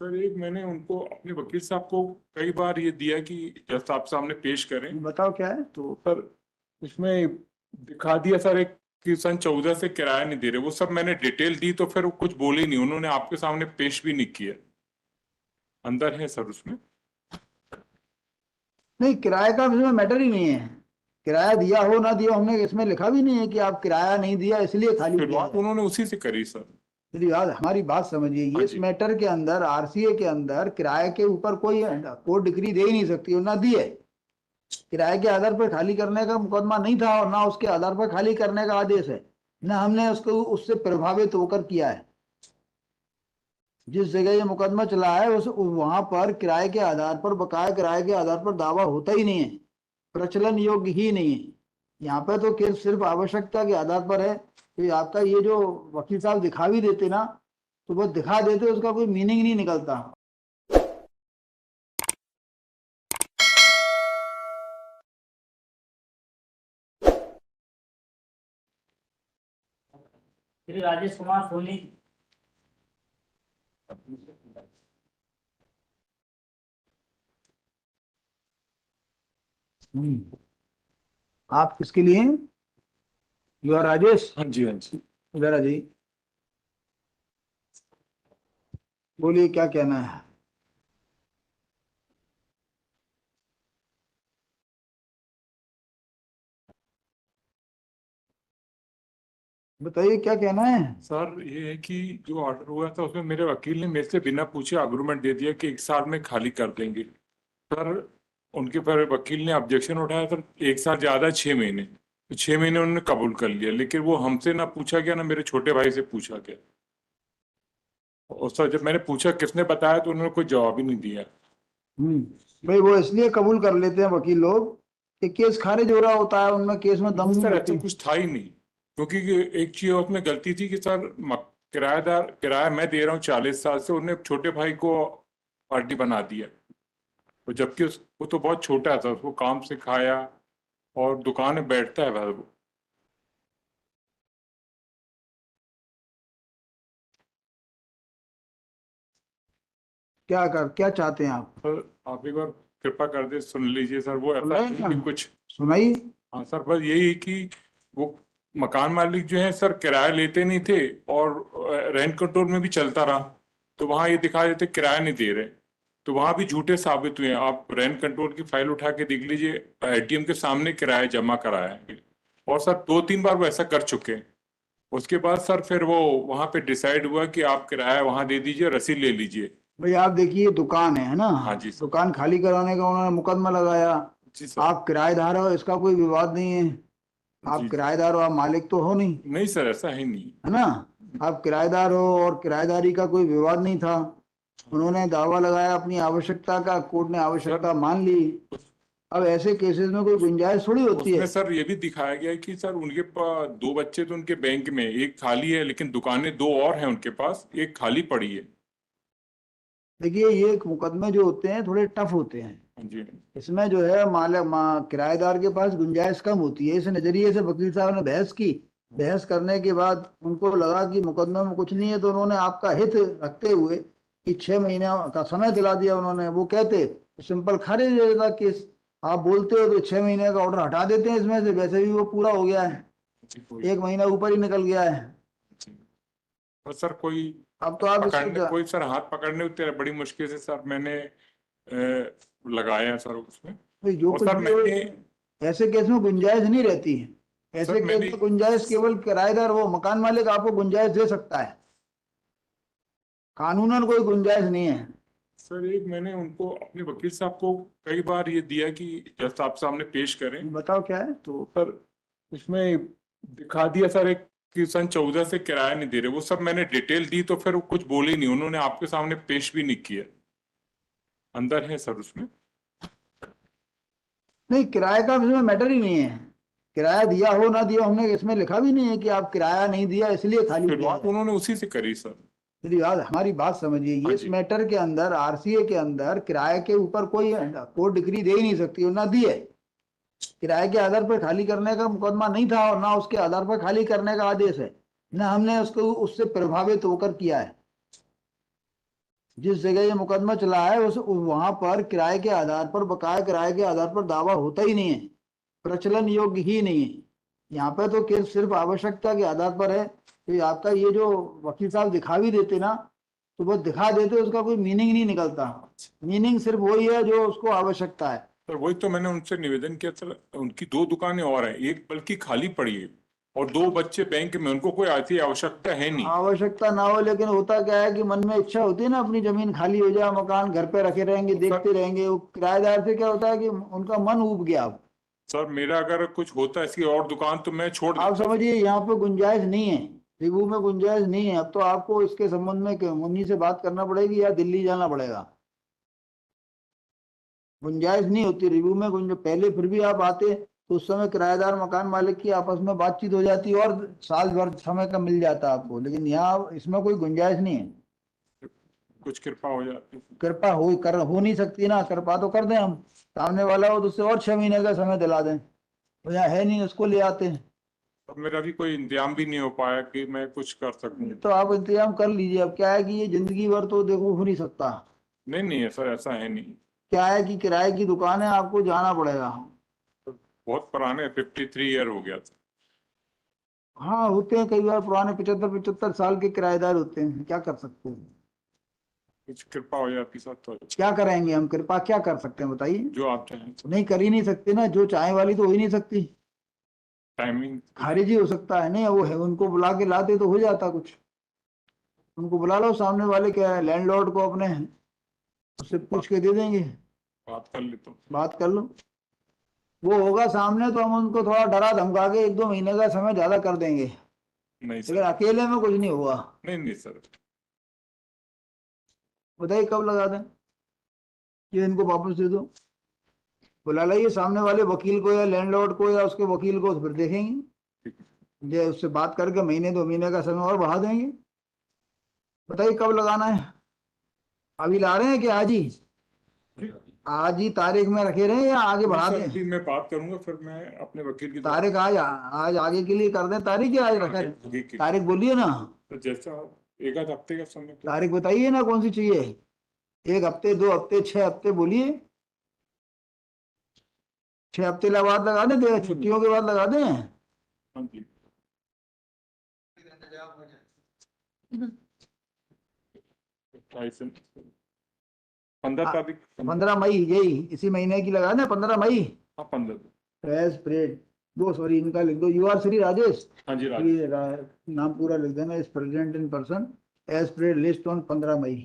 Sir एक मैंने उनको अपने वकील साहब को कई बार ये दिया कि जज साहब सामने पेश करें। बताओ क्या है। तो सर उसमें दिखा दिया सर एक कि सन 14 से किराया नहीं दे रहे, वो सब मैंने डिटेल दी तो फिर वो कुछ बोले नहीं, उन्होंने आपके सामने पेश भी नहीं किया। अंदर है सर उसमें। नहीं, किराए का इसमें मैटर ही नहीं है। किराया दिया हो ना दिया, हमने इसमें लिखा भी नहीं है कि आप किराया नहीं दिया इसलिए खाली किया शुरुआत है। उन्होंने उसी से करी सर। मेरी बात हमारी बात समझिए, हाँ ये इस जी। मैटर के अंदर आरसीए के अंदर किराए के ऊपर कोई कोर्ट डिग्री दे ही नहीं सकती और ना दी है। किराए के आधार पर खाली करने का मुकदमा नहीं था और ना उसके आधार पर खाली करने का आदेश है, ना हमने उसको उससे प्रभावित होकर किया है। जिस जगह ये मुकदमा चला है उस वहां पर किराए के आधार पर, बकाया किराए के आधार पर दावा होता ही नहीं है, प्रचलन योग्य ही नहीं है। यहाँ पे तो केस सिर्फ आवश्यकता के आधार पर है। तो आपका ये जो वकील साहब दिखा भी देते ना, तो वो दिखा देते उसका कोई मीनिंग नहीं निकलता। श्री राजेश कुमार सोनी। आप किसके लिए हैं? You are Rajesh. हाँ जी, हाँ जी। इधर आ जाइए, बोलिए क्या कहना है। बताइए क्या कहना है। सर ये है कि जो ऑर्डर हुआ था उसमें मेरे वकील ने मेरे से बिना पूछे अग्रीमेंट दे दिया कि 1 साल में खाली कर देंगे। सर उनके पर वकील ने ऑब्जेक्शन उठाया सर, 1 साल ज्यादा 6 महीने, तो 6 महीने उन्होंने कबूल कर लिया, लेकिन वो हमसे ना पूछा गया ना मेरे छोटे भाई से पूछा गया। और सर जब मैंने पूछा किसने बताया तो उन्होंने कोई जवाब ही नहीं दिया। भाई वो इसलिए कबूल कर लेते हैं वकील लोग कि केस खारिज हो रहा होता है, उनमें केस में दम नहीं सर होती। ऐसा कुछ था ही नहीं, क्योंकि एक चीज उसमें गलती थी कि सर किराएदार किराया मैं दे रहा हूँ 40 साल से, उन्होंने छोटे भाई को पार्टी बना दिया। तो जबकि वो तो बहुत छोटा था, उसको काम सिखाया और दुकान में बैठता है भाई वो। क्या चाहते हैं आप? सर आप एक बार कृपा कर दे सुन लीजिए सर, वो ऐसा है कि कुछ। सुनाइए। हाँ सर, बस यही है कि वो मकान मालिक जो है सर किराया लेते नहीं थे और रेंट कंट्रोल में भी चलता रहा, तो वहाँ ये दिखा देते किराया नहीं दे रहे, तो वहाँ भी झूठे साबित हुए। आप रेंट कंट्रोल की फाइल उठा के देख लीजिए, एटीएम के सामने किराया जमा कराया है। और सर 2-3 बार वो ऐसा कर चुके हैं। उसके बाद सर फिर वो वहाँ पे डिसाइड हुआ कि आप किराया वहाँ दे दीजिए, रसीद ले लीजिए। भाई आप देखिए, दुकान है ना, हाँ जी सर। दुकान खाली कराने का उन्होंने मुकदमा लगाया। जी सर। आप किराएदार हो, इसका कोई विवाद नहीं है। आप जी किराएदार हो, आप मालिक तो हो नहीं, नहीं सर, ऐसा है नहीं। है ना। आप किराएदार हो और किराएदारी का कोई विवाद नहीं था। उन्होंने दावा लगाया अपनी आवश्यकता का, कोर्ट ने सर आवश्यकता मान ली। अब ऐसे केसेस में कोई गुंजाइश थोड़ी होती है। उसमें सर ये भी दिखाया गया है कि सर उनके पास 2 बच्चे तो उनके बैंक में, एक खाली है, लेकिन दुकानें 2 और हैं उनके पास, एक खाली पड़ी है। देखिए, ये मुकदमे जो होते हैं थोड़े टफ होते हैं। हाँ जी। इसमें जो है किराएदार के पास गुंजाइश कम होती है। इस नजरिए से वकील साहब ने बहस की। बहस करने के बाद उनको लगा कि मुकदमे में कुछ नहीं है, तो उन्होंने आपका हित रखते हुए कि 6 महीने का समय दिला दिया उन्होंने। वो कहते तो सिंपल खारिज हो जाता केस। आप बोलते हो तो 6 महीने का ऑर्डर हटा देते हैं इसमें से, वैसे भी वो पूरा हो गया है, जी कोई। 1 महीना ऊपर ही निकल गया है। जी। और सर कोई अब तो आप पकड़ने, इसको कोई सर हाथ पकड़ने उतरे, बड़ी मुश्किल से सर मैंने लगाया सर उसमें। जो और कुछ सर भी हो, मैंने, ऐसे केस में गुंजाइश नहीं रहती है। ऐसे सर केस मैंने, में गुंजाइश केवल किराएदार, वो मकान मालिक आपको गुंजाइश दे सकता है, कानूनन कोई गुंजाइश नहीं है। सर एक मैंने उनको अपने वकील साहब को कई बार ये दिया कि जज साहब सामने पेश करें। बताओ क्या है। तो सर उसमें दिखा दिया सर एक कि सन 14 से किराया नहीं दे रहे, वो सब मैंने डिटेल दी तो फिर वो कुछ बोले नहीं, उन्होंने आपके सामने पेश भी नहीं किया। अंदर है सर उसमें। नहीं, किराए का इसमें मैटर ही नहीं है। किराया दिया हो ना दिया, हमने इसमें लिखा भी नहीं है कि आप किराया नहीं दिया इसलिए खाली किया शुरुआत है। उन्होंने उसी से करी सर। मेरी बात हमारी बात समझिए, हाँ ये इस जी। मैटर के अंदर आरसीए के अंदर किराए के ऊपर कोई कोर्ट डिग्री दे ही नहीं सकती और ना दी है। किराए के आधार पर खाली करने का मुकदमा नहीं था और ना उसके आधार पर खाली करने का आदेश है, ना हमने उसको उससे प्रभावित होकर किया है। जिस जगह ये मुकदमा चला है उस वहां पर किराए के आधार पर, बकाया किराए के आधार पर दावा होता ही नहीं है, प्रचलन योग्य ही नहीं है। यहाँ पे तो केस सिर्फ आवश्यकता के आधार पर है। तो आपका ये जो वकील साहब दिखा भी देते ना, तो वो दिखा देते, उसका कोई मीनिंग नहीं निकलता। मीनिंग सिर्फ वही है जो उसको आवश्यकता है। सर वही तो मैंने उनसे निवेदन किया था, उनकी 2 दुकानें और हैं, एक बल्कि खाली पड़ी है और 2 बच्चे बैंक में, उनको कोई ऐसी आवश्यकता है नहीं। आवश्यकता ना हो, लेकिन होता क्या है कि मन में इच्छा होती है ना, अपनी जमीन खाली हो जाए, मकान घर पे रखे रहेंगे, देखते रहेंगे। वो किराएदार से क्या होता है कि उनका मन ऊब गया। अब सर मेरा अगर कुछ होता है इसकी और दुकान तो मैं छोड़ आप देता। समझिए यहाँ पे गुंजाइश नहीं है, रिव्यू में गुंजाइश नहीं है। अब तो आपको इसके संबंध में मुन्नी से बात करना पड़ेगी या दिल्ली जाना पड़ेगा। गुंजाइश नहीं होती रिव्यू में। पहले फिर भी आप आते तो उस समय किराएदार मकान मालिक की आपस में बातचीत हो जाती और साल भर समय का मिल जाता आपको, लेकिन यहाँ इसमें कोई गुंजाइश नहीं है। कुछ कृपा हो जाती। कृपा हो नहीं सकती ना। कृपा तो कर दें हम, सामने वाला हो तो उससे और 6 महीने का समय दिला दें, तो यहाँ है नहीं, उसको ले आते हैं। अब मेरा भी कोई इंतजाम भी नहीं हो पाया कि मैं कुछ कर सकूं। तो आप इंतजाम कर लीजिए। अब क्या है कि ये जिंदगी भर तो देखो हो नहीं सकता। नहीं नहीं है सर, ऐसा है नहीं। क्या है कि किराए की दुकान है, आपको जाना पड़ेगा। बहुत पुराने 53 ईयर हो गया था। हाँ होते हैं कई बार पुराने, 75-75 साल के किराएदार होते हैं, क्या कर सकते हैं। कुछ कृपा हो जाती सर तो अच्छा। क्या करेंगे हम, कृपा क्या कर सकते हैं बताइए। जो आप चाहें सर। नहीं कर ही नहीं सकते ना, जो चाहे वाली तो हो ही नहीं सकती। टाइमिंग। खारिज ही हो सकता है। नहीं वो है, उनको बुला के लाते तो हो जाता कुछ। उनको बुला लो सामने वाले, क्या है लैंडलॉर्ड को अपने, उससे पूछ के दे देंगे। बात कर लेता हूँ। बात कर लो, वो होगा सामने तो हम उनको थोड़ा डरा धमका के 1-2 महीने का समय ज्यादा कर देंगे, नहीं लेकिन सर। अकेले में कुछ नहीं हुआ। नहीं नहीं सर। बताइए कब लगा दें, ये इनको वापस दे दो। बुला लाइए सामने वाले वकील को या लैंडलॉर्ड को या उसके वकील को, तो फिर देखेंगे। ठीक है। ये उससे बात करके 1-2 महीने का समय और बढ़ा देंगे। बताइए कब लगाना है, अभी ला रहे हैं कि आज ही? आज ही तारीख में रखे रहे या आगे बढ़ा सर दें? अभी मैं बात करूंगा, फिर मैं अपने वकील की तारीख आज आज आगे के लिए कर दें तारीख, या आज रखा है? आगे की। तारीख बोलिए ना, तो जैसा एक आध हफ्ते का समय तो। तारीख बताइए ना कौन सी चाहिए। 1 हफ्ते, 2 हफ्ते, 6 हफ्ते बोलिए। 6 हफ्ते बाद लगा दें, छुट्टियों के बाद लगा दें। हाँ जी। 15 तारीख। 15 मई, यही इसी महीने की लगा दें, 15 मई। हाँ 15। एज परेड, दो सॉरी इनका लिख दो, यू आर श्री राजेश। हाँ जी नाम पूरा लिख देना, इस present in person as parade list on 15 May.